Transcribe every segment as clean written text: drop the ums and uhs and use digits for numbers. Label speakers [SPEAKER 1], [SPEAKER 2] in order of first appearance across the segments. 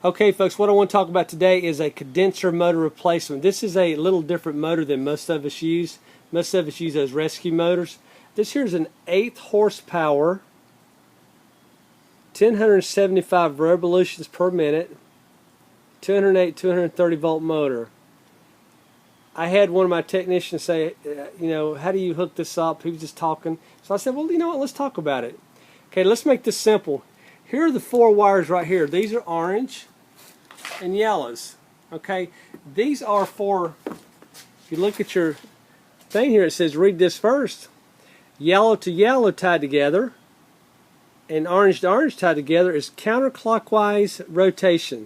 [SPEAKER 1] Okay folks, what I want to talk about today is a condenser motor replacement. This is a little different motor than most of us use. Most of us use those rescue motors. This here is an 8 horsepower, 1,075 revolutions per minute, 208, 230 volt motor. I had one of my technicians say, how do you hook this up? He was just talking. So I said, well, you know what, let's talk about it. Okay, let's make this simple. Here are the 4 wires right here. These are orange and yellows. Okay, these are for, if you look at your thing here, it says read this first. Yellow to yellow tied together and orange to orange tied together is counterclockwise rotation.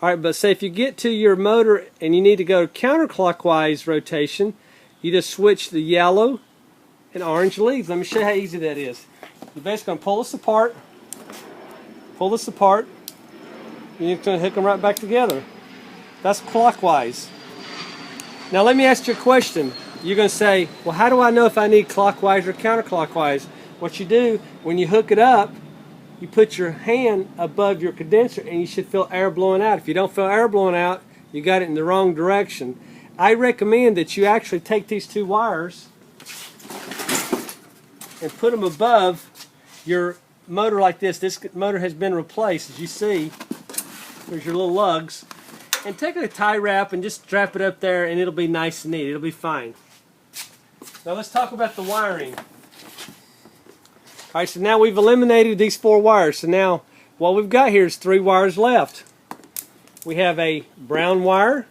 [SPEAKER 1] Alright, but say if you get to your motor and you need to go counterclockwise rotation, you just switch the yellow and orange leads. Let me show you how easy that is. You're basically going to pull this apart, and you're going to hook them right back together. That's clockwise. Now let me ask you a question. You're going to say, well, how do I know if I need clockwise or counterclockwise? What you do, when you hook it up, you put your hand above your condenser and you should feel air blowing out. If you don't feel air blowing out, you got it in the wrong direction. I recommend that you actually take these 2 wires and put them above your motor like this. This motor has been replaced, as you see. There's your little lugs. And take a tie wrap and just strap it up there and it'll be nice and neat. It'll be fine. Now let's talk about the wiring. Alright, so now we've eliminated these 4 wires. So now what we've got here is 3 wires left. We have a brown wire,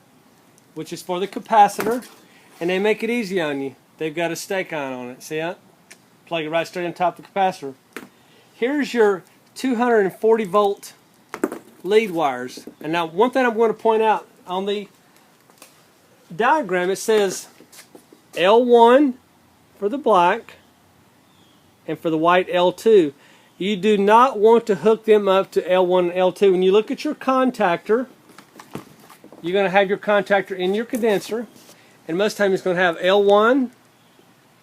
[SPEAKER 1] which is for the capacitor, and they make it easy on you. They've got a stake iron on it. See that? Plug it right straight on top of the capacitor. Here's your 240 volt lead wires. And now one thing I'm going to point out on the diagram, it says L1 for the black and for the white L2. You do not want to hook them up to L1 and L2. When you look at your contactor, you're going to have your contactor in your condenser, and most times it's going to have L1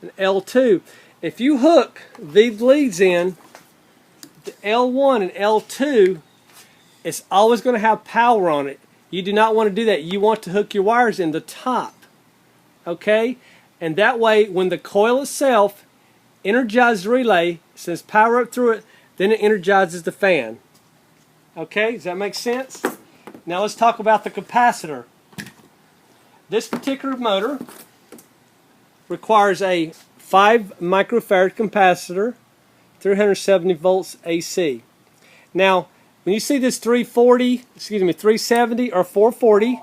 [SPEAKER 1] and L2. If you hook these leads in to L1 and L2, it's always going to have power on it. You do not want to do that. You want to hook your wires in the top. Okay? And that way, when the coil itself energizes the relay, sends power up through it, then it energizes the fan. Okay? Does that make sense? Now let's talk about the capacitor. This particular motor requires a 5 microfarad capacitor, 370 volts AC. Now, when you see this 370 or 440,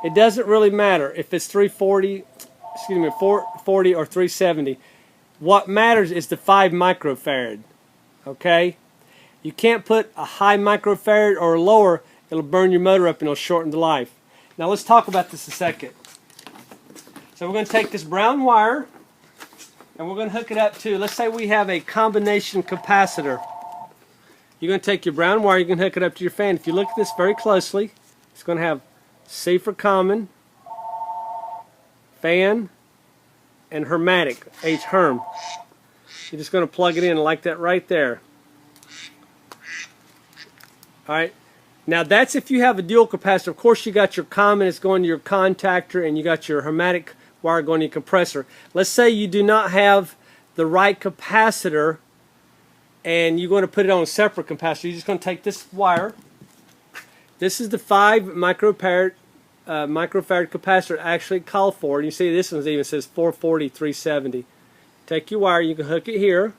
[SPEAKER 1] it doesn't really matter if it's 440 or 370. What matters is the 5 microfarad. Okay? You can't put a high microfarad or a lower, it'll burn your motor up and it'll shorten the life. Now let's talk about this a second. So we're going to take this brown wire and we're going to hook it up to, let's say we have a combination capacitor. You're going to take your brown wire, you can hook it up to your fan. If you look at this very closely, it's going to have C for common, fan, and hermetic, H herm. You're just going to plug it in like that right there. Alright, now that's if you have a dual capacitor. Of course you got your common, it's going to your contactor, and you got your hermetic wire going to your compressor. Let's say you do not have the right capacitor and you're going to put it on a separate capacitor. You're just going to take this wire. This is the 5 microfarad capacitor actually called for. And you see this one even says 440, 370. Take your wire, you can hook it here.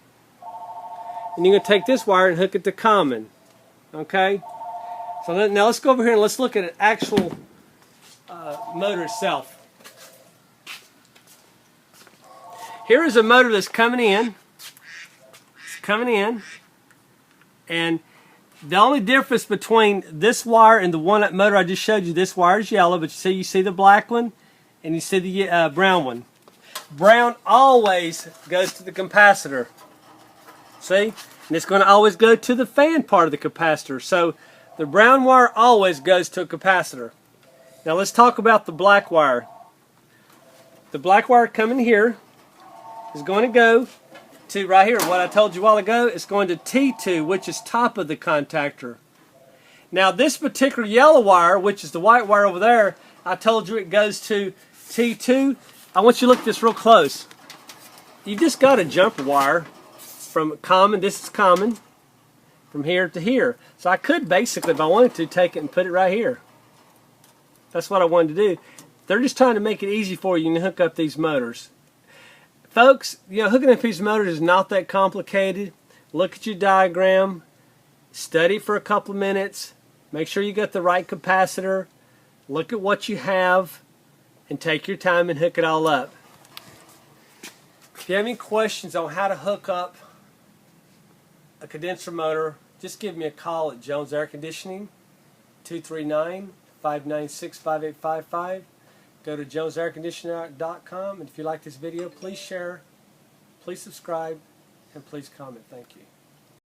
[SPEAKER 1] And you're going to take this wire and hook it to common. Okay? So now let's go over here and let's look at an actual motor itself. Here is a motor that's coming in. It's coming in. And the only difference between this wire and the one motor I just showed you, this wire is yellow, but you see the black one and you see the brown one. Brown always goes to the capacitor. See? And it's going to always go to the fan part of the capacitor. So the brown wire always goes to a capacitor. Now let's talk about the black wire. The black wire coming here is going to go to right here. What I told you a while ago, it's going to T2, which is top of the contactor. Now this particular yellow wire, which is the white wire over there, I told you it goes to T2. I want you to look at this real close. You just got a jumper wire from common, this is common, from here to here. So I could basically, if I wanted to, take it and put it right here. That's what I wanted to do. They're just trying to make it easy for you to hook up these motors. Folks, you know, hooking up these motors is not that complicated. Look at your diagram, study for a couple of minutes, make sure you got the right capacitor, look at what you have, and take your time and hook it all up. If you have any questions on how to hook up a condenser motor, just give me a call at Jones Air Conditioning, 239-596-5855. Go to jonesairconditioning.com, and if you like this video, please share, please subscribe, and please comment. Thank you.